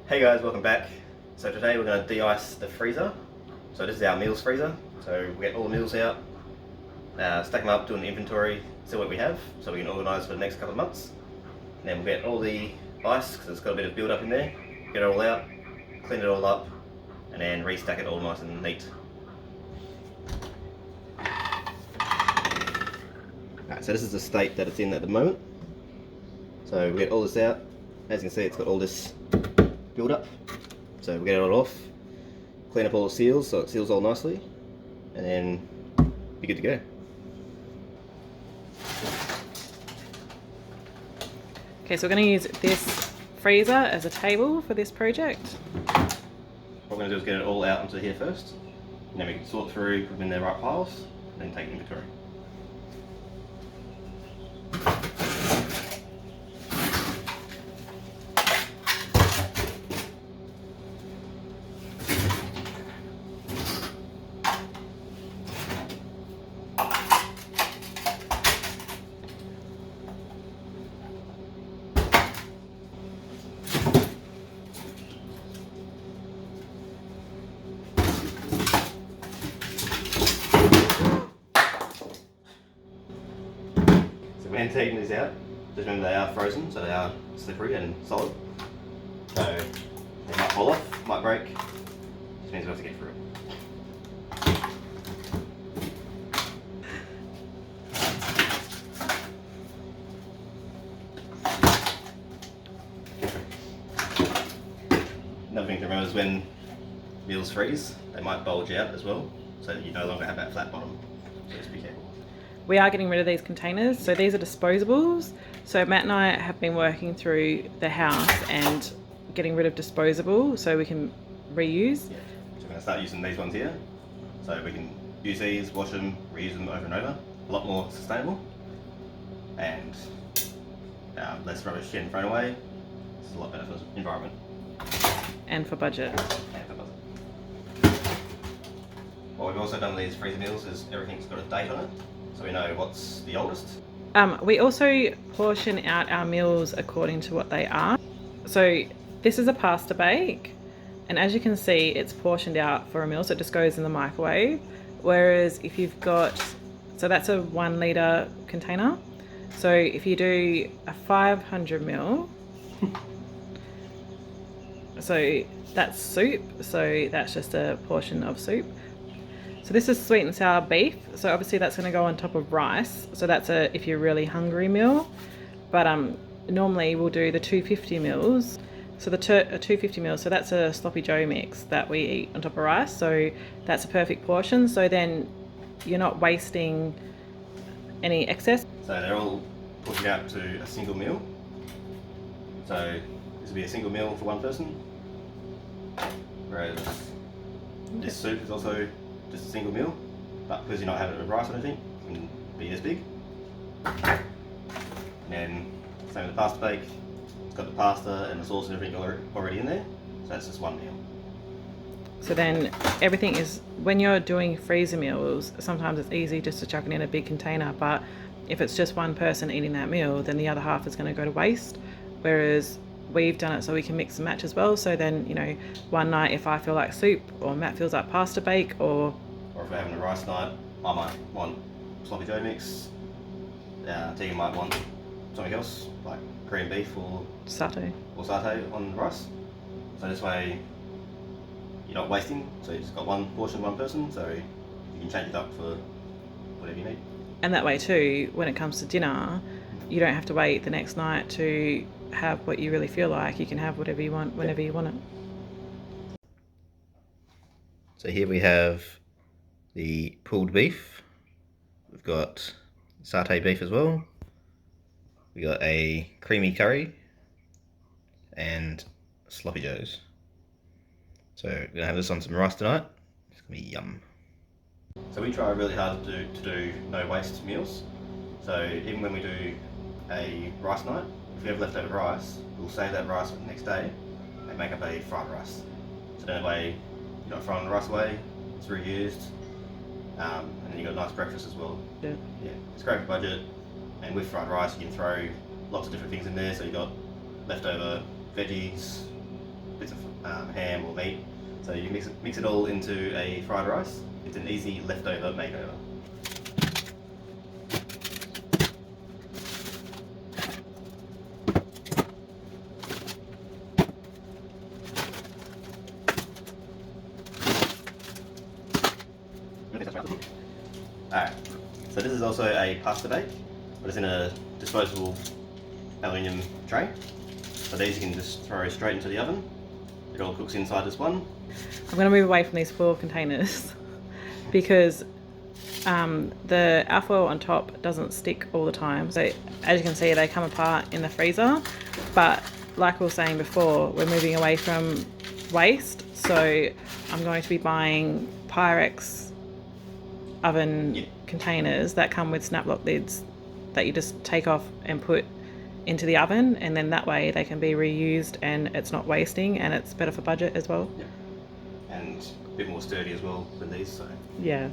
Hey guys, welcome back. So today we're going to de-ice the freezer. So this is our meals freezer. So we get all the meals out, stack them up, do an inventory, see what we have, so we can organise for the next couple of months. And then we'll get all the ice, because it's got a bit of build up in there, get it all out, clean it all up, and then restack it all nice and neat. Alright, so this is the state that it's in at the moment. So we get all this out. As you can see, it's got all this build up. So we'll get it all off, clean up all the seals so it seals all nicely, and then be good to go. Okay, so we're going to use this freezer as a table for this project. What we're going to do is get it all out onto here first, and then we can sort through, put them in their right piles, and then take inventory. When taking these out, just remember they are frozen, so they are slippery and solid. So they might fall off, might break, just means we have to get through it. Another thing to remember is when meals freeze, they might bulge out as well, so that you no longer have that flat bottom, so just be careful. We are getting rid of these containers, so these are disposables. So Matt and I have been working through the house and getting rid of disposable so we can reuse. Yeah. So we're going to start using these ones here, so we can use these, wash them, reuse them over and over. A lot more sustainable, and less rubbish getting thrown away. It's a lot better for the environment. And for budget. And for budget. What we've also done with these freezer meals is everything's got a date on it, so we know what's the oldest. We also portion out our meals according to what they are. So this is a pasta bake, and as you can see, it's portioned out for a meal, so it just goes in the microwave. Whereas if you've got, so that's a 1 litre container. So if you do a 500 ml, so that's soup, so that's just a portion of soup. So this is sweet and sour beef, so obviously that's going to go on top of rice, so that's a if you're really hungry meal. But normally we'll do the 250 mils. So the 250 mils, so that's a sloppy joe mix that we eat on top of rice, so that's a perfect portion, so then you're not wasting any excess. So they're all portioned out to a single meal. So this will be a single meal for one person, whereas this soup is also just a single meal, but because you're not having it with rice or anything, it can be this big. And then same with the pasta bake, it's got the pasta and the sauce and everything already in there, so that's just one meal. So then everything is, when you're doing freezer meals, sometimes it's easy just to chuck it in a big container, but if it's just one person eating that meal, then the other half is going to go to waste. Whereas we've done it so we can mix and match as well, so then, you know, one night if I feel like soup, or Matt feels like pasta bake, or if we're having a rice night, I might want sloppy joe mix, Tegan might want something else, like cream beef or satay on rice. So this way you're not wasting, so you just got one portion, one person, so you can change it up for whatever you need. And that way too, when it comes to dinner, you don't have to wait the next night to have what you really feel like. You can have whatever you want whenever you want it. So here we have the pulled beef. We've got satay beef as well. We got a creamy curry and sloppy joes. So we're gonna have this on some rice tonight. It's gonna be yum. So we try really hard to do no waste meals. So even when we do a rice night, if we have leftover rice, we'll save that rice for the next day and make up a fried rice. So that way you're not throwing the rice away, it's reused, and then you've got a nice breakfast as well. Yeah. Yeah, it's great for budget, and with fried rice you can throw lots of different things in there, so you've got leftover veggies, bits of ham or meat. So you mix it all into a fried rice. It's an easy leftover makeover. Alright, so this is also a pasta bake, but it's in a disposable aluminium tray. So these you can just throw straight into the oven. It all cooks inside this one. I'm going to move away from these foil containers because the alfoil on top doesn't stick all the time. So as you can see, they come apart in the freezer, but like we were saying before, we're moving away from waste. So I'm going to be buying Pyrex oven containers that come with snap lock lids that you just take off and put into the oven, and then that way they can be reused and it's not wasting, and it's better for budget as well. Yeah. And a bit more sturdy as well than these, so. Yeah.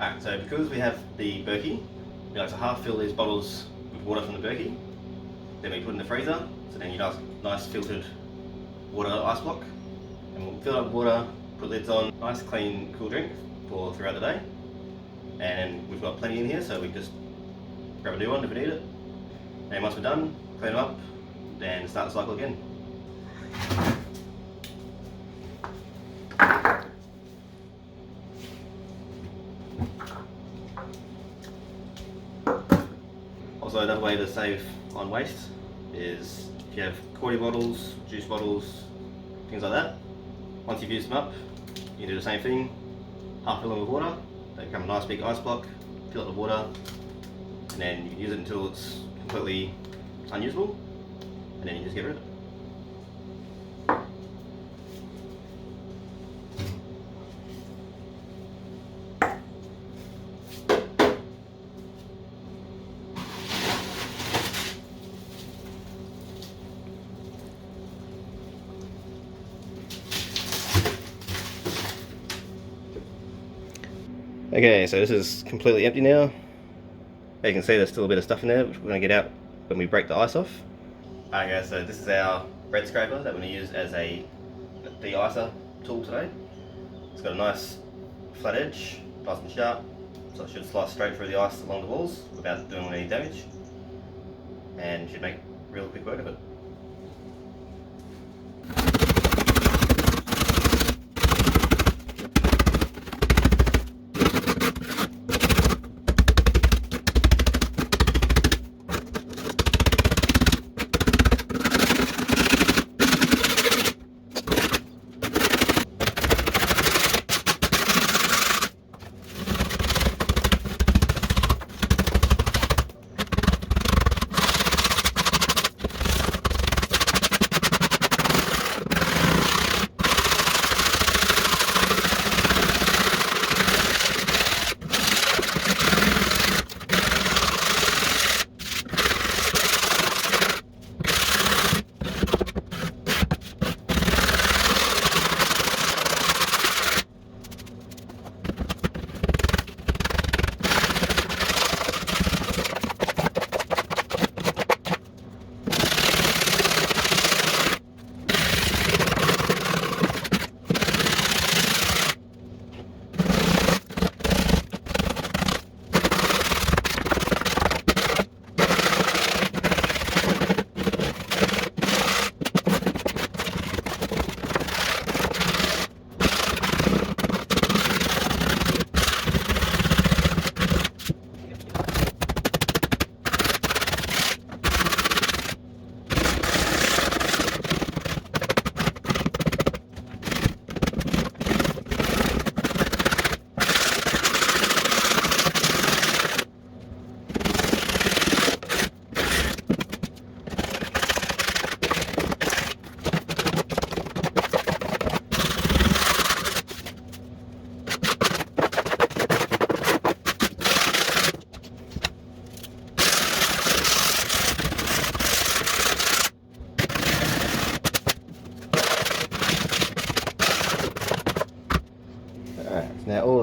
Alright, so because we have the Berkey, we like to half fill these bottles with water from the Berkey, then we put in the freezer, so then you have nice filtered water ice block, and we'll fill up with water, put lids on, nice clean cool drink for throughout the day, and we've got plenty in here, so we just grab a new one if we need it, and once we're done, clean them up, then start the cycle again. Also, another way to save on waste is if you have cordy bottles, juice bottles, things like that. Once you've used them up, you can do the same thing. Half fill them with water, they become a nice big ice block, fill it with water, and then you can use it until it's completely unusable, and then you just get rid of it. Okay, so this is completely empty now. As you can see, there's still a bit of stuff in there, which we're going to get out when we break the ice off. Alright guys, so this is our bread scraper that we're going to use as a de-icer tool today. It's got a nice flat edge, nice and sharp, so it should slice straight through the ice along the walls without doing any damage, and should make real quick work of it.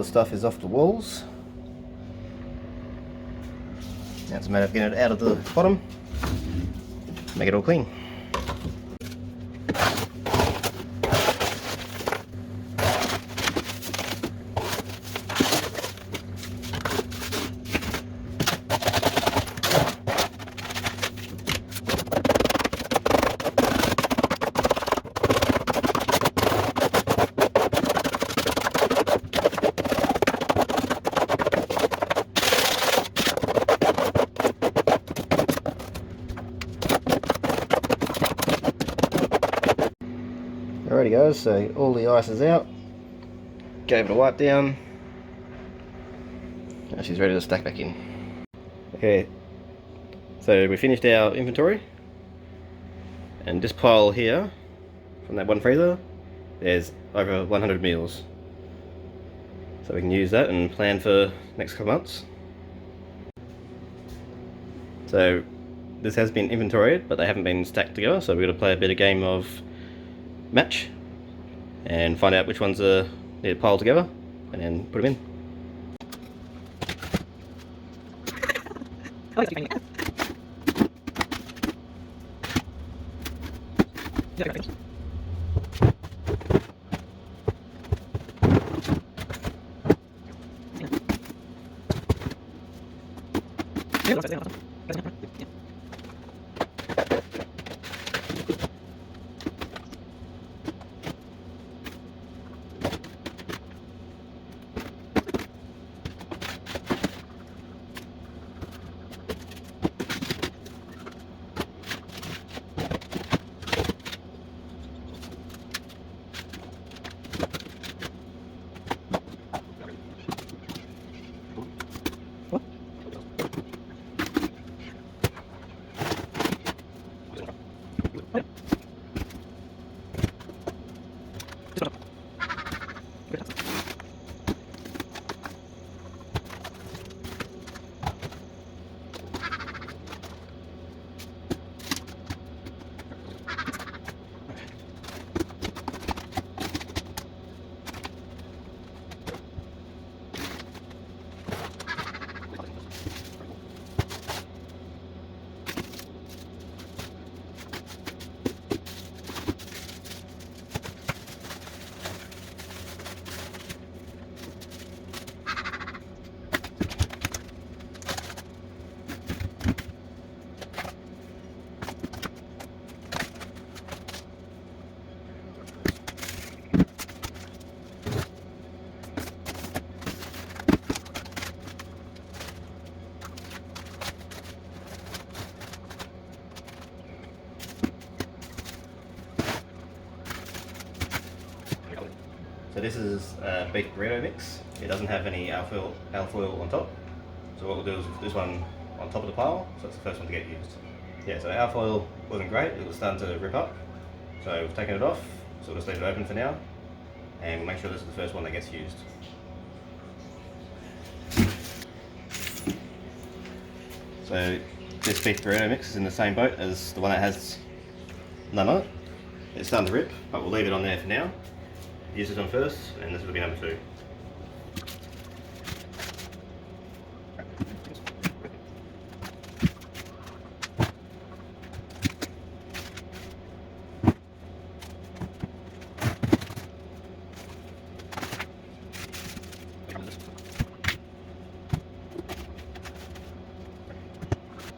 stuff is off the walls. Now it's a matter of getting it out of the bottom, make it all clean. Alrighty guys, so all the ice is out, gave it a wipe down, now she's ready to stack back in. Okay, so we finished our inventory, and this pile here, from that one freezer, there's over 100 meals. So we can use that and plan for next couple months. So this has been inventoried, but they haven't been stacked together, so we're going to play a bit of game of match and find out which ones need to pile together and then put them in. So this is a beef burrito mix. It doesn't have any alfoil on top. So what we'll do is put this one on top of the pile, so it's the first one to get used. Yeah, so the alfoil wasn't great, it was starting to rip up. So we've taken it off, so we'll just leave it open for now. And we'll make sure this is the first one that gets used. So this beef burrito mix is in the same boat as the one that has none on it. It's starting to rip, but we'll leave it on there for now. Use this one first, and this will be number 2.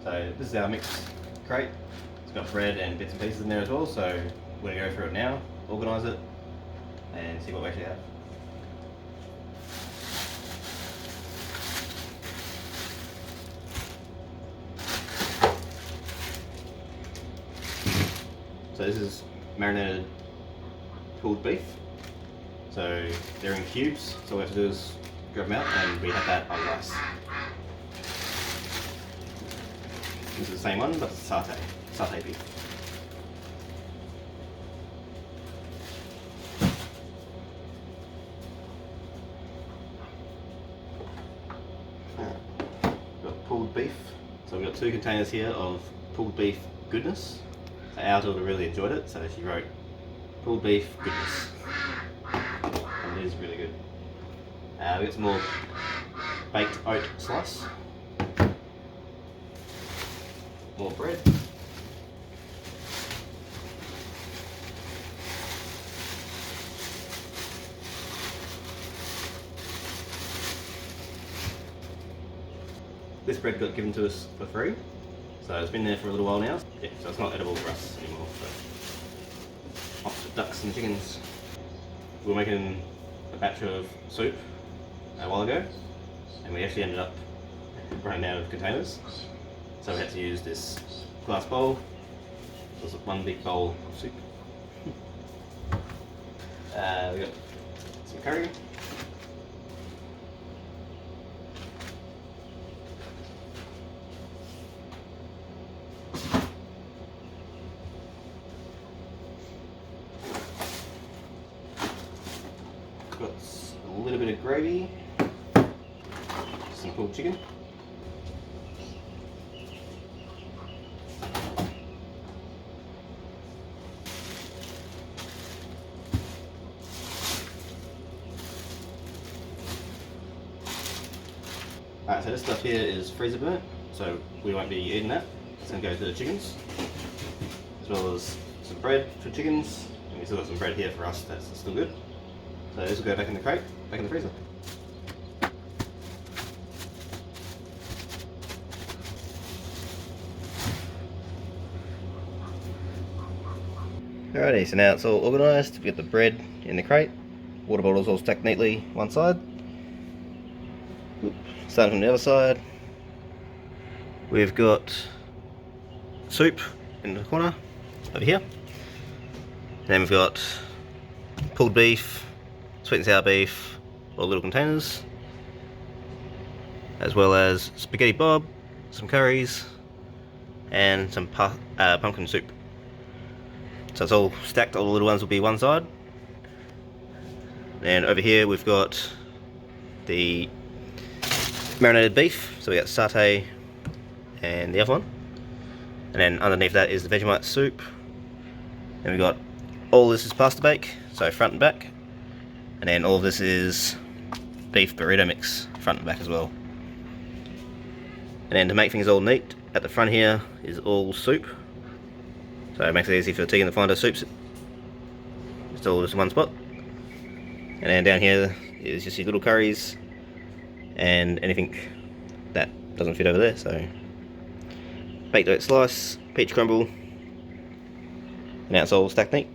So this is our mix crate. It's got bread and bits and pieces in there as well, so we're going to go through it now, organise it, and see what we actually have. So this is marinated pulled beef. So they're in cubes, so all we have to do is grab them out and we have that on rice. This is the same one, but satay beef. Got pulled beef. So we've got 2 containers here of pulled beef goodness. So Alta would have really enjoyed it, so she wrote pulled beef goodness. And it is really good. We got some more baked oat slice, more bread, this bread got given to us for free, so it's been there for a little while now. Yeah, so it's not edible for us anymore. So off to ducks and chickens. We were making a batch of soup a while ago, and we actually ended up running out of containers, so we had to use this glass bowl. It was one big bowl of soup. We got some curry, got a little bit of gravy, some pulled chicken, alright, so this stuff here is freezer burnt, so we won't be eating that. It's going to go to the chickens, as well as some bread for chickens, and we still got some bread here for us that's still good. So this will go back in the crate, back in the freezer. Alrighty, so now it's all organised. We've got the bread in the crate, water bottles all stacked neatly one side. Starting from the other side, we've got soup in the corner over here. Then we've got pulled beef, sweet and sour beef, all little containers, as well as spaghetti bob, some curries, and some pumpkin soup. So it's all stacked, all the little ones will be one side. And over here we've got the marinated beef, so we got satay and the other one. And then underneath that is the Vegemite soup. And we've got all this is pasta bake, so front and back. And then all of this is beef burrito mix, front and back as well. And then to make things all neat, at the front here is all soup. So it makes it easy for Tegan to find her soups. It's all just in one spot. And then down here is just your little curries and anything that doesn't fit over there. So baked oat slice, peach crumble, and now it's all stacked neat.